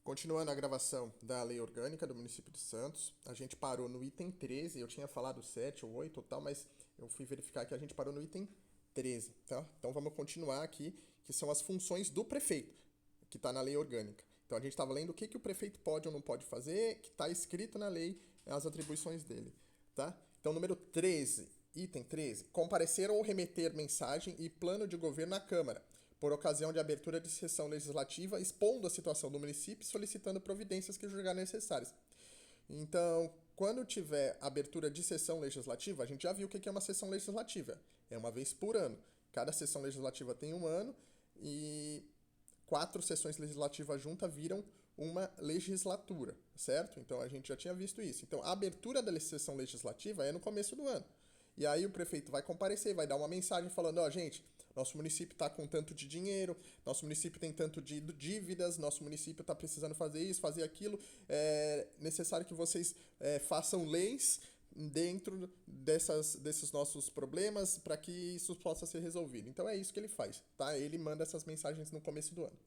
Continuando a gravação da Lei Orgânica do município de Santos, a gente parou no item 13, eu tinha falado 7 ou 8 ou tal, mas eu fui verificar que a gente parou no item 13, tá? Então vamos continuar aqui, que são as funções do prefeito, que está na Lei Orgânica. Então a gente estava lendo o que o prefeito pode ou não pode fazer, que está escrito na lei, as atribuições dele, tá? Então número 13, item 13, comparecer ou remeter mensagem e plano de governo à Câmara, por ocasião de abertura de sessão legislativa, expondo a situação do município e solicitando providências que julgar necessárias. Então, quando tiver abertura de sessão legislativa, a gente já viu o que é uma sessão legislativa. É uma vez por ano. Cada sessão legislativa tem um ano e 4 sessões legislativas juntas viram uma legislatura, certo? Então a gente já tinha visto isso. Então a abertura da sessão legislativa é no começo do ano. E aí o prefeito vai comparecer, vai dar uma mensagem falando, ó, gente, nosso município está com tanto de dinheiro, nosso município tem tanto de dívidas, nosso município está precisando fazer isso, fazer aquilo, é necessário que vocês façam leis dentro desses nossos problemas para que isso possa ser resolvido. Então é isso que ele faz, tá? Ele manda essas mensagens no começo do ano.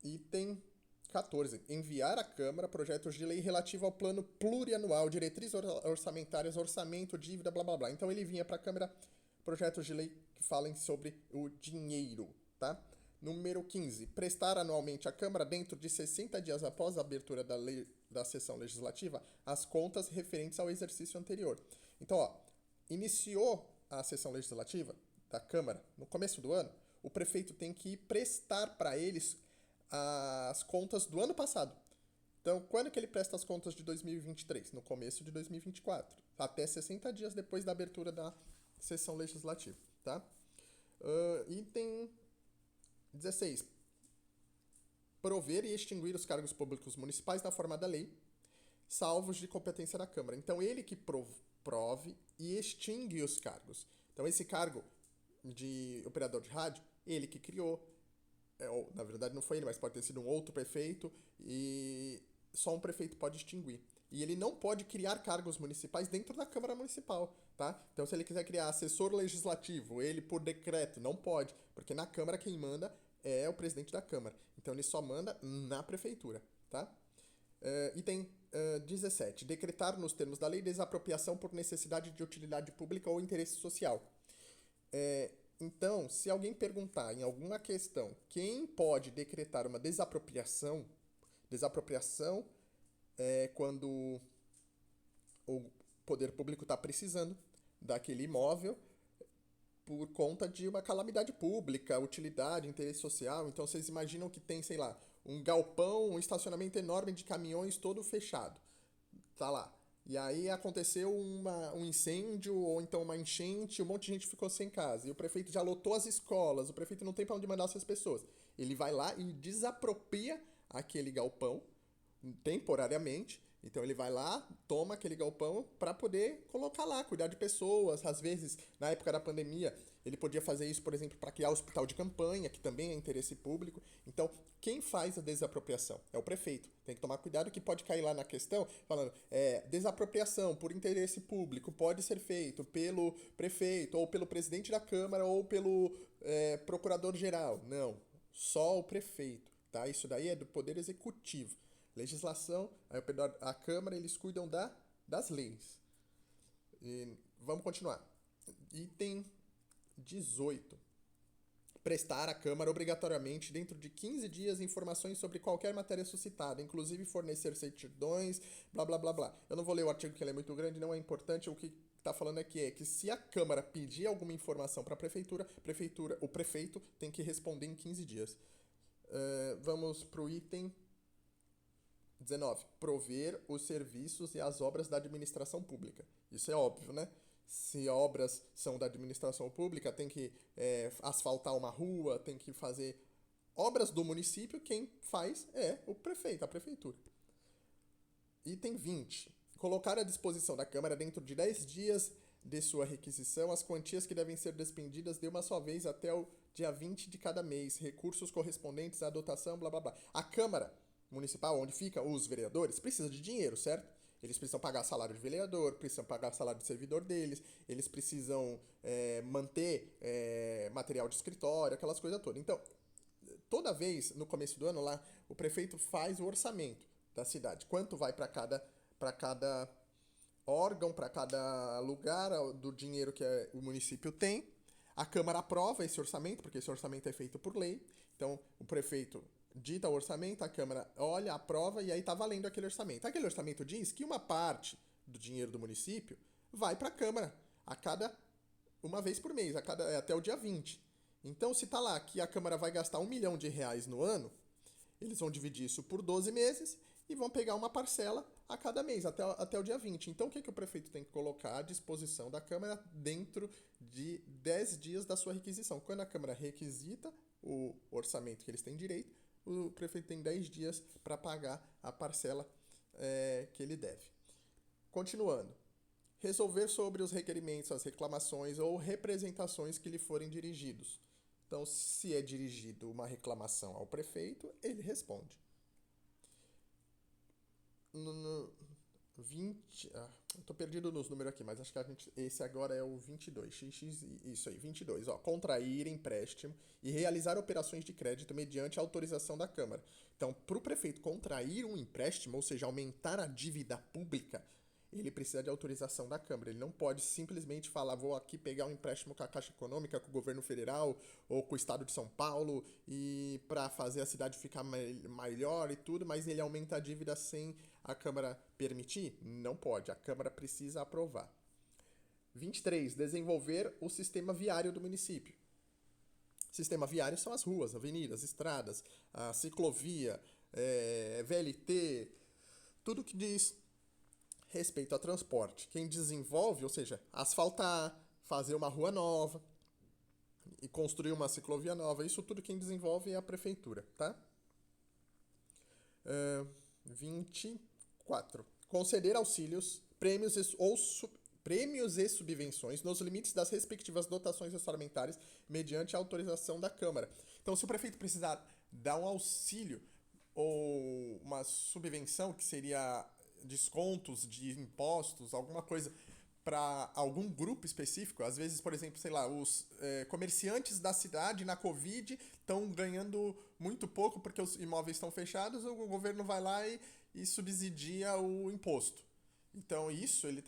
Item 14. Enviar à Câmara projetos de lei relativo ao plano plurianual, diretrizes orçamentárias, orçamento, dívida, blá blá blá. Então ele vinha para a Câmara projetos de lei que falem sobre o dinheiro, tá? Número 15. Prestar anualmente à Câmara, dentro de 60 dias após a abertura da sessão legislativa, as contas referentes ao exercício anterior. Então, ó, iniciou a sessão legislativa da Câmara no começo do ano, o prefeito tem que prestar para eles as contas do ano passado. Então, quando que ele presta as contas de 2023? No começo de 2024, até 60 dias depois da abertura da sessão legislativa, tá? Item 16. Prover e extinguir os cargos públicos municipais na forma da lei, salvos de competência da Câmara. Então, ele que prove e extingue os cargos. Então, esse cargo de operador de rádio, ele que criou, ou, na verdade não foi ele, mas pode ter sido um outro prefeito, e só um prefeito pode extinguir. E ele não pode criar cargos municipais dentro da Câmara Municipal, tá? Então se ele quiser criar assessor legislativo, ele por decreto, não pode, porque na Câmara quem manda é o presidente da Câmara. Então ele só manda na prefeitura, tá? Item 17. Decretar nos termos da lei desapropriação por necessidade de utilidade pública ou interesse social. Então, se alguém perguntar em alguma questão quem pode decretar uma desapropriação é quando o poder público está precisando daquele imóvel por conta de uma calamidade pública, utilidade, interesse social. Então, vocês imaginam que tem, sei lá, um galpão, um estacionamento enorme de caminhões todo fechado. Tá lá. E aí aconteceu um incêndio ou então uma enchente, um monte de gente ficou sem casa. E o prefeito já lotou as escolas, o prefeito não tem para onde mandar essas pessoas. Ele vai lá e desapropria aquele galpão temporariamente. Então ele vai lá, toma aquele galpão para poder colocar lá, cuidar de pessoas. Às vezes, na época da pandemia, ele podia fazer isso, por exemplo, para criar hospital de campanha, que também é interesse público. Então, quem faz a desapropriação é o prefeito. Tem que tomar cuidado que pode cair lá na questão, falando, desapropriação por interesse público pode ser feito pelo prefeito, ou pelo presidente da Câmara, ou pelo procurador-geral. Não, só o prefeito, tá? Isso daí é do Poder Executivo. Legislação, a Câmara, eles cuidam das leis. E vamos continuar. Item 18. Prestar à Câmara obrigatoriamente, dentro de 15 dias, informações sobre qualquer matéria suscitada, inclusive fornecer certidões, blá blá blá blá. Eu não vou ler o artigo que ele é muito grande, não é importante. O que está falando aqui é que se a Câmara pedir alguma informação para a prefeitura, o prefeito tem que responder em 15 dias. Vamos para o item 19. Prover os serviços e as obras da administração pública. Isso é óbvio, né? Se obras são da administração pública, tem que asfaltar uma rua, tem que fazer obras do município, quem faz é o prefeito, a prefeitura. Item 20. Colocar à disposição da Câmara, dentro de 10 dias de sua requisição, as quantias que devem ser despendidas de uma só vez até o dia 20 de cada mês, recursos correspondentes à dotação, blá blá blá. A Câmara Municipal, onde ficam os vereadores, precisa de dinheiro, certo? Eles precisam pagar salário de vereador, precisam pagar salário de servidor deles, eles precisam manter material de escritório, aquelas coisas todas. Então, toda vez, no começo do ano lá, o prefeito faz o orçamento da cidade. Quanto vai para cada órgão, para cada lugar do dinheiro que o município tem. A Câmara aprova esse orçamento, porque esse orçamento é feito por lei. Então, o prefeito dita o orçamento, a Câmara olha, aprova e aí está valendo aquele orçamento. Aquele orçamento diz que uma parte do dinheiro do município vai para a Câmara uma vez por mês, até o dia 20. Então, se está lá que a Câmara vai gastar R$ 1 milhão no ano, eles vão dividir isso por 12 meses e vão pegar uma parcela a cada mês, até o dia 20. Então, o que o prefeito tem que colocar à disposição da Câmara dentro de 10 dias da sua requisição? Quando a Câmara requisita o orçamento que eles têm direito, o prefeito tem 10 dias para pagar a parcela que ele deve. Continuando. Resolver sobre os requerimentos, as reclamações ou representações que lhe forem dirigidos. Então, se é dirigido uma reclamação ao prefeito, ele responde. No 20... eu tô perdido nos números aqui, mas acho que esse agora é o 22. Isso aí, 22. Contrair empréstimo e realizar operações de crédito mediante autorização da Câmara. Então, para o prefeito contrair um empréstimo, ou seja, aumentar a dívida pública, ele precisa de autorização da Câmara. Ele não pode simplesmente falar, vou aqui pegar um empréstimo com a Caixa Econômica, com o governo federal ou com o Estado de São Paulo e para fazer a cidade ficar melhor e tudo, mas ele aumenta a dívida sem a Câmara permitir? Não pode. A Câmara precisa aprovar. 23. Desenvolver o sistema viário do município. Sistema viário são as ruas, avenidas, estradas, a ciclovia, VLT, tudo que diz respeito a transporte. Quem desenvolve, ou seja, asfaltar, fazer uma rua nova e construir uma ciclovia nova, isso tudo quem desenvolve é a prefeitura, tá? 24. Conceder auxílios, prêmios e subvenções nos limites das respectivas dotações orçamentárias mediante a autorização da Câmara. Então, se o prefeito precisar dar um auxílio ou uma subvenção, que seria descontos de impostos, alguma coisa para algum grupo específico, às vezes, por exemplo, sei lá, os comerciantes da cidade na Covid estão ganhando muito pouco porque os imóveis estão fechados, o governo vai lá e subsidia o imposto. Então, isso ele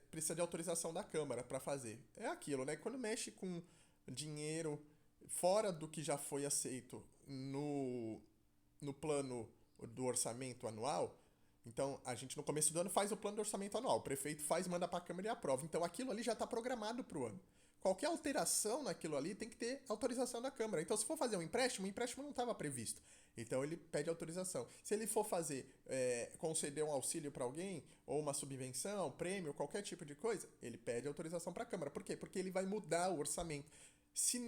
precisa de autorização da Câmara para fazer. É aquilo, né? Quando mexe com dinheiro fora do que já foi aceito no plano do orçamento anual, então a gente no começo do ano faz o plano de orçamento anual, o prefeito faz, manda para a Câmara e aprova. Então aquilo ali já está programado para o ano. Qualquer alteração naquilo ali tem que ter autorização da Câmara. Então se for fazer um empréstimo, o empréstimo não estava previsto. Então ele pede autorização. Se ele for conceder um auxílio para alguém, ou uma subvenção, prêmio, qualquer tipo de coisa, ele pede autorização para a Câmara. Por quê? Porque ele vai mudar o orçamento.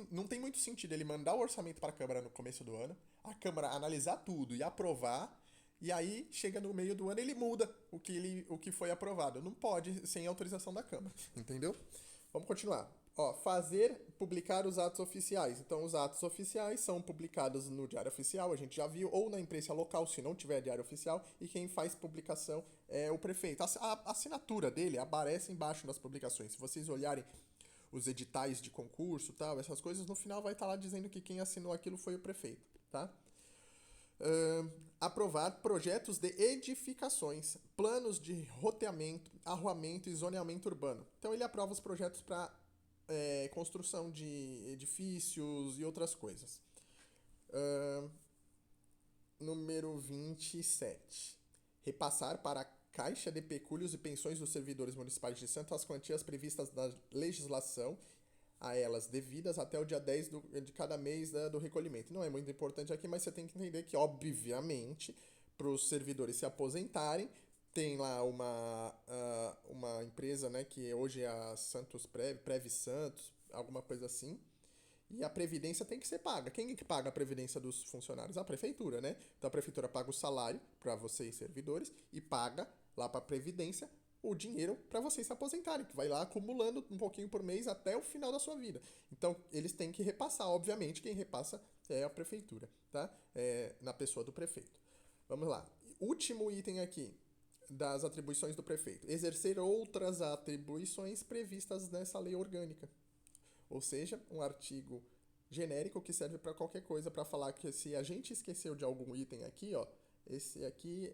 Não tem muito sentido ele mandar o orçamento para a Câmara no começo do ano, a Câmara analisar tudo e aprovar, e aí chega no meio do ano ele muda o que foi aprovado. Não pode sem autorização da Câmara, entendeu? Vamos continuar. Publicar os atos oficiais. Então, os atos oficiais são publicados no Diário Oficial, a gente já viu, ou na imprensa local, se não tiver Diário Oficial, e quem faz publicação é o prefeito. A assinatura dele aparece embaixo das publicações. Se vocês olharem os editais de concurso, tal, essas coisas, no final vai estar lá dizendo que quem assinou aquilo foi o prefeito, tá? Aprovar projetos de edificações, planos de roteamento, arruamento e zoneamento urbano. Então ele aprova os projetos para construção de edifícios e outras coisas. Número 27. Repassar para a Caixa de Pecúlios e Pensões dos Servidores Municipais de Santos as quantias previstas na legislação a elas devidas até o dia 10 de cada mês do recolhimento. Não é muito importante aqui, mas você tem que entender que, obviamente, para os servidores se aposentarem, tem lá uma empresa, né, que hoje é a Santos Prev Santos, alguma coisa assim, e a previdência tem que ser paga. Quem é que paga a previdência dos funcionários? A prefeitura, né? Então a prefeitura paga o salário para vocês servidores e paga lá para a previdência o dinheiro para vocês se aposentarem, que vai lá acumulando um pouquinho por mês até o final da sua vida. Então eles têm que repassar, obviamente quem repassa é a prefeitura, tá? Na pessoa do prefeito. Vamos lá. Último item aqui das atribuições do prefeito. Exercer outras atribuições previstas nessa lei orgânica. Ou seja, um artigo genérico que serve para qualquer coisa, para falar que se a gente esqueceu de algum item aqui, ó, esse aqui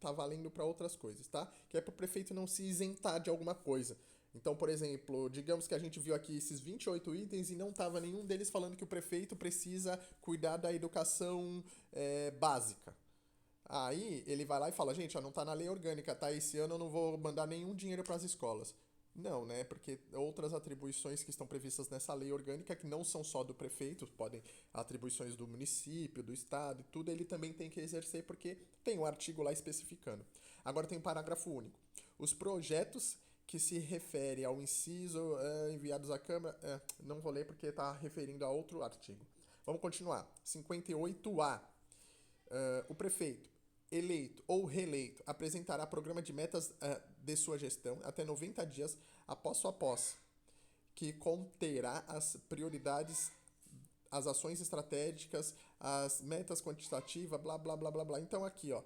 tá valendo para outras coisas, tá? Que é para o prefeito não se isentar de alguma coisa. Então, por exemplo, digamos que a gente viu aqui esses 28 itens e não tava nenhum deles falando que o prefeito precisa cuidar da educação básica. Aí ele vai lá e fala, gente, ó, não tá na lei orgânica, tá? Esse ano eu não vou mandar nenhum dinheiro para as escolas. Não, né? Porque outras atribuições que estão previstas nessa lei orgânica, que não são só do prefeito, podem atribuições do município, do estado e tudo, ele também tem que exercer porque tem um artigo lá especificando. Agora tem um parágrafo único. Os projetos que se refere ao inciso enviados à Câmara, não vou ler porque está referindo a outro artigo. Vamos continuar. 58A. O prefeito, eleito ou reeleito, apresentará programa de metas de sua gestão até 90 dias após sua posse, que conterá as prioridades, as ações estratégicas, as metas quantitativas, blá, blá, blá, blá, blá. Então aqui, ó,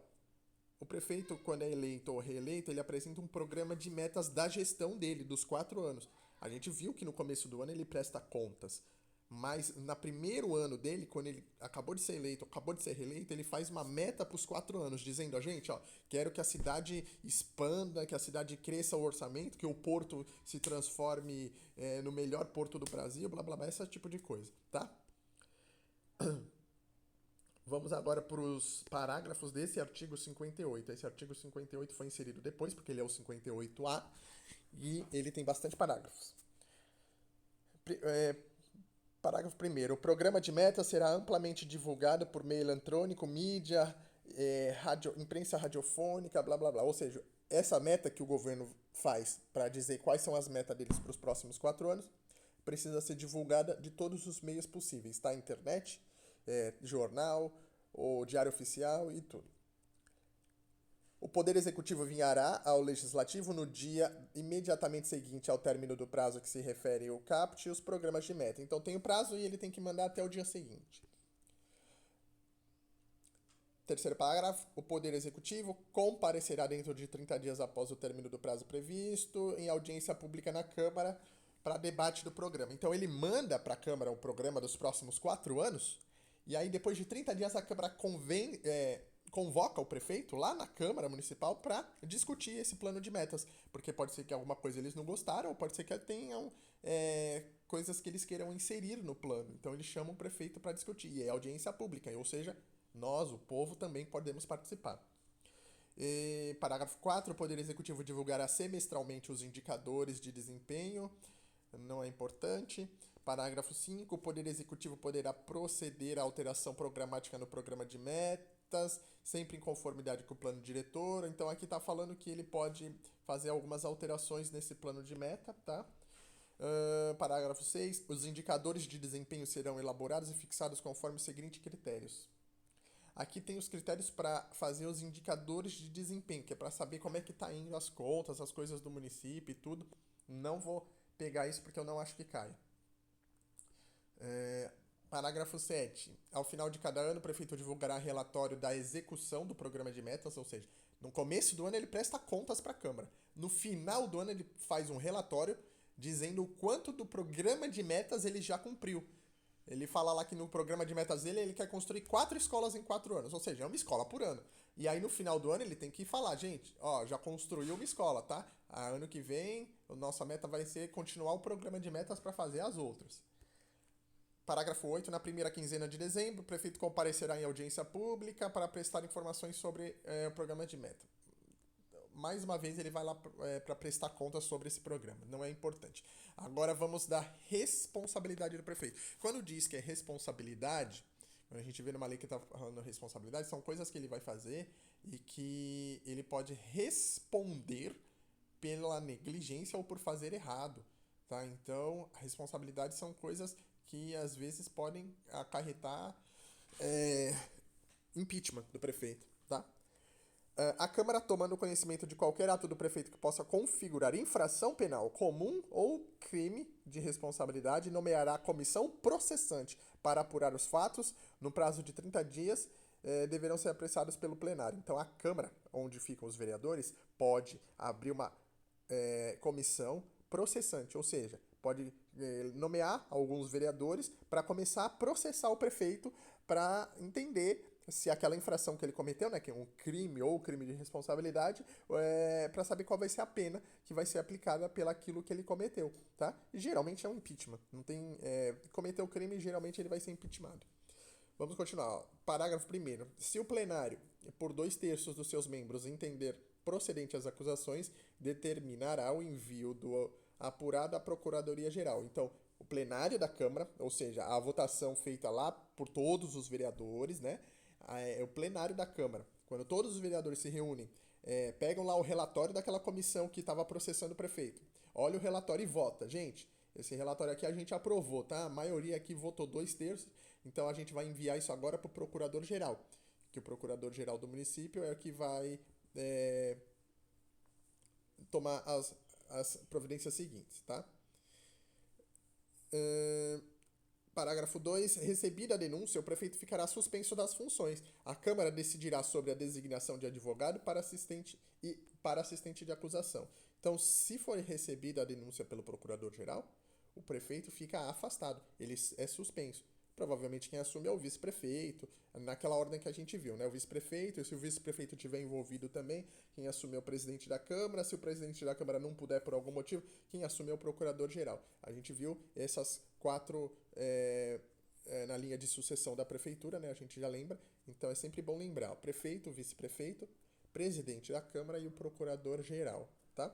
o prefeito, quando é eleito ou reeleito, ele apresenta um programa de metas da gestão dele, dos 4 anos. A gente viu que no começo do ano ele presta contas. Mas no primeiro ano dele, quando ele acabou de ser eleito, acabou de ser reeleito, ele faz uma meta para os 4 anos, dizendo a gente, ó, quero que a cidade expanda, que a cidade cresça o orçamento, que o porto se transforme no melhor porto do Brasil, blá blá blá, esse tipo de coisa, tá? Vamos agora para os parágrafos desse artigo 58. Esse artigo 58 foi inserido depois, porque ele é o 58A, e ele tem bastante parágrafos. Parágrafo 1º. O programa de metas será amplamente divulgado por meio eletrônico, mídia, imprensa radiofônica, blá blá blá. Ou seja, essa meta que o governo faz para dizer quais são as metas deles para os próximos 4 anos precisa ser divulgada de todos os meios possíveis, tá? Internet, jornal, o diário oficial e tudo. O Poder Executivo enviará ao Legislativo no dia imediatamente seguinte ao término do prazo que se refere ao CAPT os programas de meta. Então tem o prazo e ele tem que mandar até o dia seguinte. Terceiro parágrafo, o Poder Executivo comparecerá dentro de 30 dias após o término do prazo previsto em audiência pública na Câmara para debate do programa. Então ele manda para a Câmara o programa dos próximos 4 anos e aí depois de 30 dias a Câmara convoca o prefeito lá na Câmara Municipal para discutir esse plano de metas, porque pode ser que alguma coisa eles não gostaram, ou pode ser que tenham coisas que eles queiram inserir no plano. Então eles chamam o prefeito para discutir, e é audiência pública, ou seja, nós, o povo, também podemos participar. Parágrafo 4, o Poder Executivo divulgará semestralmente os indicadores de desempenho, não é importante. Parágrafo 5, o Poder Executivo poderá proceder à alteração programática no programa de metas, sempre em conformidade com o plano diretor. Então aqui está falando que ele pode fazer algumas alterações nesse plano de meta, tá? Parágrafo 6, os indicadores de desempenho serão elaborados e fixados conforme os seguintes critérios. Aqui tem os critérios para fazer os indicadores de desempenho, que é para saber como é que está indo as contas, as coisas do município e tudo. Não vou pegar isso porque eu não acho que caia. Parágrafo 7. Ao final de cada ano, o prefeito divulgará relatório da execução do programa de metas, ou seja, no começo do ano ele presta contas para a Câmara. No final do ano ele faz um relatório dizendo o quanto do programa de metas ele já cumpriu. Ele fala lá que no programa de metas dele ele quer construir 4 escolas em 4 anos, ou seja, é uma escola por ano. E aí no final do ano ele tem que falar, gente, ó, já construiu uma escola, tá? Ano que vem, a nossa meta vai ser continuar o programa de metas para fazer as outras. Parágrafo 8. Na primeira quinzena de dezembro, o prefeito comparecerá em audiência pública para prestar informações sobre o programa de meta. Mais uma vez, ele vai lá para prestar contas sobre esse programa. Não é importante. Agora, vamos da responsabilidade do prefeito. Quando diz que é responsabilidade, quando a gente vê numa lei que está falando responsabilidade, são coisas que ele vai fazer e que ele pode responder pela negligência ou por fazer errado. Tá? Então, responsabilidades são coisas que às vezes podem acarretar impeachment do prefeito, tá? A Câmara, tomando conhecimento de qualquer ato do prefeito que possa configurar infração penal comum ou crime de responsabilidade, nomeará a comissão processante para apurar os fatos. No prazo de 30 dias, deverão ser apressados pelo plenário. Então, a Câmara, onde ficam os vereadores, pode abrir uma comissão processante, ou seja, pode nomear alguns vereadores para começar a processar o prefeito para entender se aquela infração que ele cometeu, né, que é um crime ou crime de responsabilidade, para saber qual vai ser a pena que vai ser aplicada pelaquilo que ele cometeu, tá? E geralmente é um impeachment. Não tem, cometeu o crime, geralmente ele vai ser impeachmentado. Vamos continuar. Ó. Parágrafo 1º. Se o plenário, por 2/3 dos seus membros, entender procedente as acusações, determinará o envio do apurado à Procuradoria-Geral. Então, o plenário da Câmara, ou seja, a votação feita lá por todos os vereadores, né? É o plenário da Câmara. Quando todos os vereadores se reúnem, pegam lá o relatório daquela comissão que estava processando o prefeito. Olha o relatório e vota. Gente, esse relatório aqui a gente aprovou, tá? A maioria aqui votou 2/3, então a gente vai enviar isso agora para o Procurador-Geral. Que o Procurador-Geral do município é o que vai tomar as providências seguintes, tá? Parágrafo 2. Recebida a denúncia, o prefeito ficará suspenso das funções. A Câmara decidirá sobre a designação de advogado para assistente de acusação. Então, se for recebida a denúncia pelo Procurador-Geral, o prefeito fica afastado, ele é suspenso. Provavelmente quem assume é o vice-prefeito, naquela ordem que a gente viu, né? O vice-prefeito, e se o vice-prefeito estiver envolvido também, quem assume é o presidente da Câmara, se o presidente da Câmara não puder por algum motivo, quem assume é o procurador-geral. A gente viu essas 4 na linha de sucessão da prefeitura, né? A gente já lembra, então é sempre bom lembrar, o prefeito, o vice-prefeito, presidente da Câmara e o procurador-geral, tá?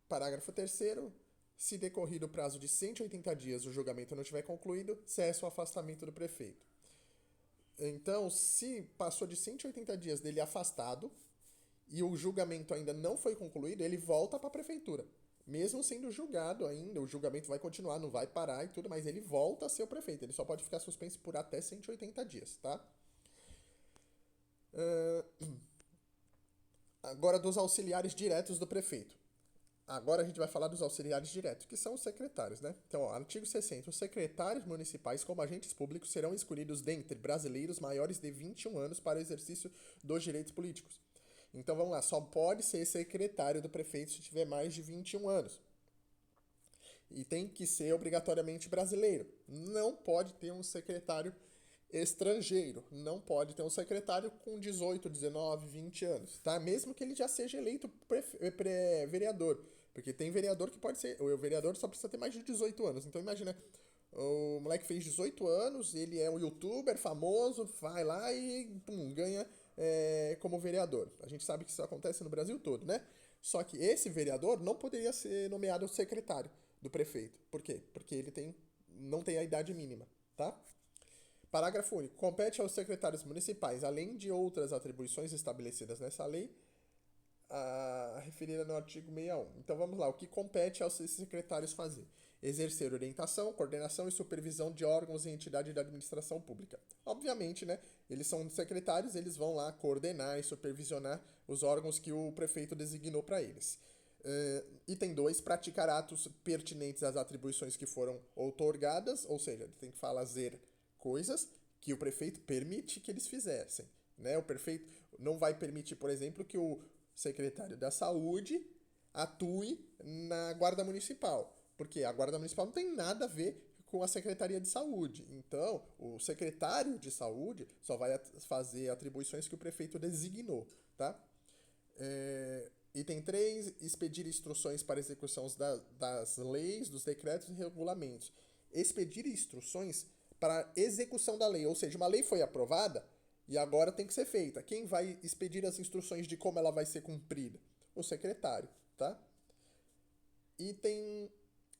Parágrafo 3º. Se decorrido o prazo de 180 dias o julgamento não tiver concluído, cessa o afastamento do prefeito. Então, se passou de 180 dias dele afastado e o julgamento ainda não foi concluído, ele volta para a prefeitura. Mesmo sendo julgado ainda, o julgamento vai continuar, não vai parar e tudo, mas ele volta a ser o prefeito. Ele só pode ficar suspenso por até 180 dias, tá? Agora dos auxiliares diretos do prefeito. Agora a gente vai falar dos auxiliares diretos, que são os secretários, né? Então, ó, artigo 60. Os secretários municipais como agentes públicos serão escolhidos dentre brasileiros maiores de 21 anos para o exercício dos direitos políticos. Então, vamos lá, só pode ser secretário do prefeito se tiver mais de 21 anos. E tem que ser obrigatoriamente brasileiro. Não pode ter um secretário estrangeiro. Não pode ter um secretário com 18, 19, 20 anos, tá? Mesmo que ele já seja eleito vereador. Porque tem vereador que pode ser... O vereador só precisa ter mais de 18 anos. Então imagina, o moleque fez 18 anos, ele é um youtuber famoso, vai lá e pum, ganha como vereador. A gente sabe que isso acontece no Brasil todo, né? Só que esse vereador não poderia ser nomeado secretário do prefeito. Por quê? Porque ele não tem a idade mínima, tá? Parágrafo único. Compete aos secretários municipais, além de outras atribuições estabelecidas nessa lei, referida no artigo 61. Então vamos lá, o que compete aos secretários fazer? Exercer orientação, coordenação e supervisão de órgãos e entidades da administração pública. Obviamente, né, eles são secretários, eles vão lá coordenar e supervisionar os órgãos que o prefeito designou para eles. Item 2, praticar atos pertinentes às atribuições que foram outorgadas, ou seja, tem que fazer coisas que o prefeito permite que eles fizessem. Né? O prefeito não vai permitir, por exemplo, que o secretário da Saúde atue na Guarda Municipal, porque a Guarda Municipal não tem nada a ver com a Secretaria de Saúde. Então, o secretário de Saúde só vai fazer atribuições que o prefeito designou. Tá? Item 3, expedir instruções para execução das leis, dos decretos e regulamentos. Expedir instruções para execução da lei, ou seja, uma lei foi aprovada e agora tem que ser feita. Quem vai expedir as instruções de como ela vai ser cumprida? O secretário, tá? Item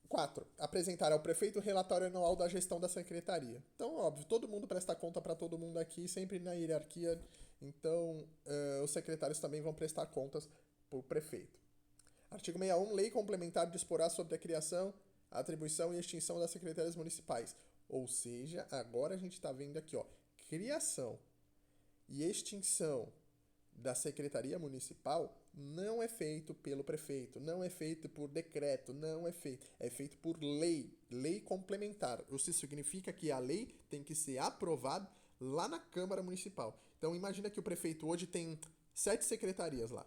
4. Apresentar ao prefeito o relatório anual da gestão da secretaria. Então, óbvio, todo mundo presta conta para todo mundo aqui, sempre na hierarquia. Então, os secretários também vão prestar contas para o prefeito. Artigo 61. Lei complementar disporá sobre a criação, a atribuição e extinção das secretarias municipais. Ou seja, agora a gente está vendo aqui, ó, criação e extinção da Secretaria Municipal não é feito pelo prefeito, não é feito por decreto, não é feito. É feito por lei complementar. Isso significa que a lei tem que ser aprovada lá na Câmara Municipal. Então imagina que o prefeito hoje tem 7 secretarias lá.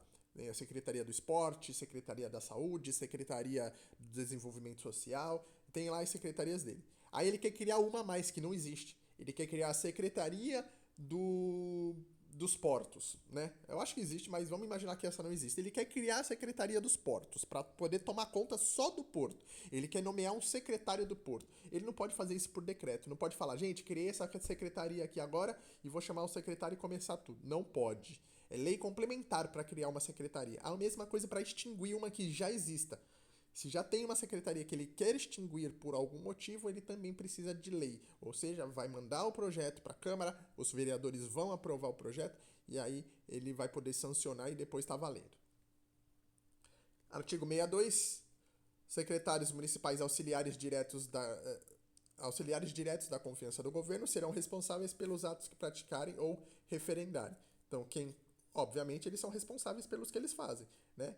A Secretaria do Esporte, Secretaria da Saúde, Secretaria do Desenvolvimento Social. tem lá as secretarias dele. Aí ele quer criar uma a mais que não existe. Ele quer criar a secretaria dos portos, né? Eu acho que existe, mas vamos imaginar que essa não existe. Ele quer criar a secretaria dos portos para poder tomar conta só do porto. Ele quer nomear um secretário do porto. Ele não pode fazer isso por decreto. Não pode falar, gente, criei essa secretaria aqui agora e vou chamar o secretário e começar tudo. Não pode. É lei complementar para criar uma secretaria. A mesma coisa para extinguir uma que já exista. Se já tem uma secretaria que ele quer extinguir por algum motivo, ele também precisa de lei. Ou seja, vai mandar o projeto para a Câmara, os vereadores vão aprovar o projeto e aí ele vai poder sancionar e depois está valendo. Artigo 62. Secretários municipais auxiliares diretos da confiança do governo serão responsáveis pelos atos que praticarem ou referendarem. Então, obviamente, eles são responsáveis pelos que eles fazem, né?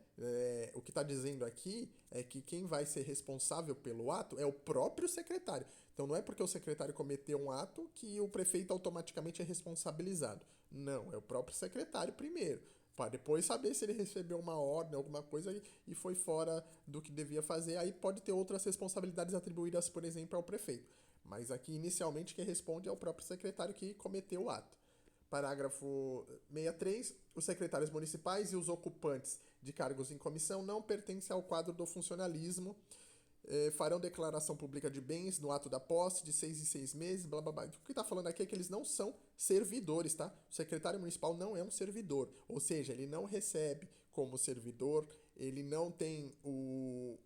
O que está dizendo aqui é que quem vai ser responsável pelo ato é o próprio secretário. Então, não é porque o secretário cometeu um ato que o prefeito automaticamente é responsabilizado. Não, é o próprio secretário primeiro, para depois saber se ele recebeu uma ordem, alguma coisa e foi fora do que devia fazer. Aí pode ter outras responsabilidades atribuídas, por exemplo, ao prefeito. Mas aqui, inicialmente, quem responde é o próprio secretário que cometeu o ato. Parágrafo 63. Os secretários municipais e os ocupantes de cargos em comissão não pertencem ao quadro do funcionalismo, farão declaração pública de bens no ato da posse de 6 em 6 meses, blá blá blá. O que está falando aqui é que eles não são servidores, tá? O secretário municipal não é um servidor, ou seja, ele não recebe como servidor, ele não tem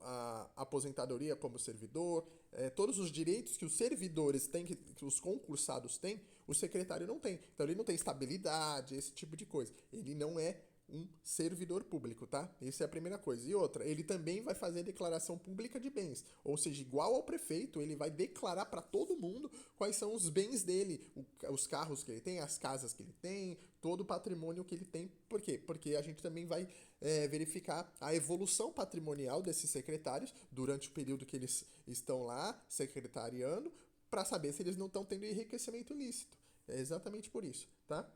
a aposentadoria como servidor, todos os direitos que os servidores têm, que os concursados têm, o secretário não tem. Então ele não tem estabilidade, esse tipo de coisa. Ele não é um servidor público, tá? Essa é a primeira coisa. E outra, ele também vai fazer declaração pública de bens, ou seja, igual ao prefeito, ele vai declarar para todo mundo quais são os bens dele, os carros que ele tem, as casas que ele tem, todo o patrimônio que ele tem. Por quê? Porque a gente também vai verificar a evolução patrimonial desses secretários durante o período que eles estão lá secretariando, para saber se eles não estão tendo enriquecimento ilícito. É exatamente por isso, tá?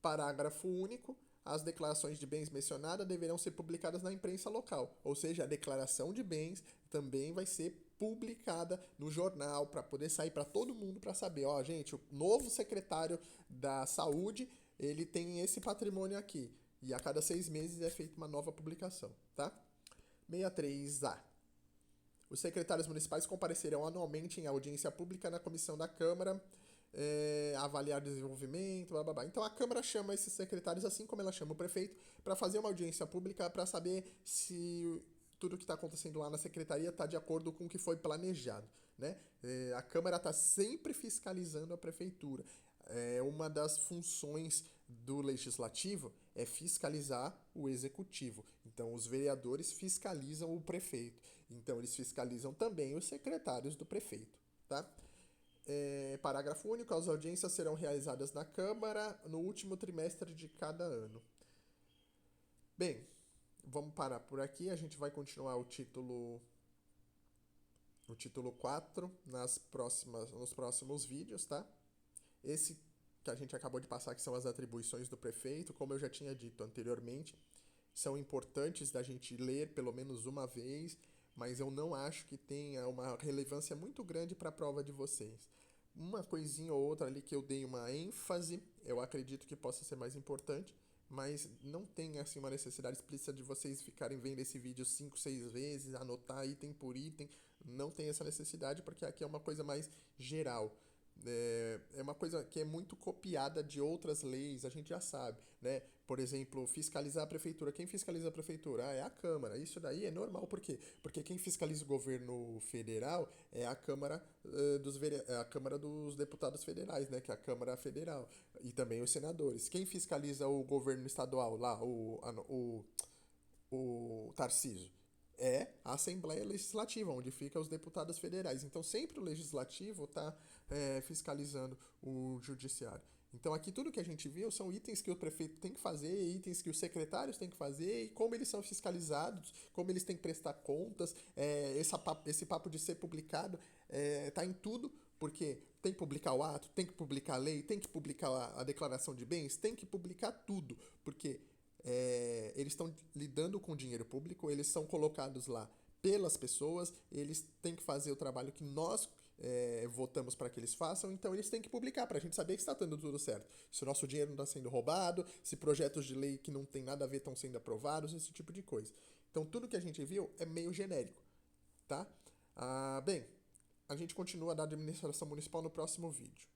Parágrafo único. As declarações de bens mencionadas deverão ser publicadas na imprensa local. Ou seja, a declaração de bens também vai ser publicada no jornal para poder sair para todo mundo para saber, ó, gente, o novo secretário da saúde, ele tem esse patrimônio aqui. E a cada 6 meses é feita uma nova publicação, tá? 63A. Os secretários municipais comparecerão anualmente em audiência pública na comissão da Câmara, avaliar desenvolvimento, blá, blá, blá. Então a Câmara chama esses secretários, assim como ela chama o prefeito, para fazer uma audiência pública para saber se tudo que está acontecendo lá na secretaria está de acordo com o que foi planejado, né? A Câmara está sempre fiscalizando a prefeitura. Uma das funções do legislativo é fiscalizar o executivo. Então os vereadores fiscalizam o prefeito. Então eles fiscalizam também os secretários do prefeito, tá? Parágrafo único. As audiências serão realizadas na Câmara no último trimestre de cada ano. Bem, vamos parar por aqui. A gente vai continuar o título 4 nos próximos vídeos, tá? Esse que a gente acabou de passar, que são as atribuições do prefeito, como eu já tinha dito anteriormente, são importantes da gente ler pelo menos uma vez, mas eu não acho que tenha uma relevância muito grande para a prova de vocês. Uma coisinha ou outra ali que eu dei uma ênfase, eu acredito que possa ser mais importante, mas não tem assim uma necessidade explícita de vocês ficarem vendo esse vídeo 5, 6 vezes, anotar item por item, não tem essa necessidade, porque aqui é uma coisa mais geral. É uma coisa que é muito copiada de outras leis, a gente já sabe, né? Por exemplo, fiscalizar a prefeitura. Quem fiscaliza a prefeitura? É a Câmara. Isso daí é normal, por quê? Porque quem fiscaliza o governo federal é a Câmara, a Câmara dos Deputados Federais, né? Que é a Câmara Federal. E também os senadores. Quem fiscaliza o governo estadual lá, o Tarcísio? É a Assembleia Legislativa, onde ficam os deputados federais. Então, sempre o Legislativo está fiscalizando o Judiciário. Então, aqui tudo que a gente viu são itens que o prefeito tem que fazer, itens que os secretários têm que fazer, e como eles são fiscalizados, como eles têm que prestar contas. Esse papo de ser publicado está em tudo, porque tem que publicar o ato, tem que publicar a lei, tem que publicar a declaração de bens, tem que publicar tudo, porque eles estão lidando com dinheiro público, eles são colocados lá pelas pessoas, eles têm que fazer o trabalho que nós votamos para que eles façam, então eles têm que publicar para a gente saber que está dando tudo certo. Se o nosso dinheiro não está sendo roubado, se projetos de lei que não tem nada a ver estão sendo aprovados, esse tipo de coisa. Então tudo que a gente viu é meio genérico, tá? Bem, a gente continua da administração municipal no próximo vídeo.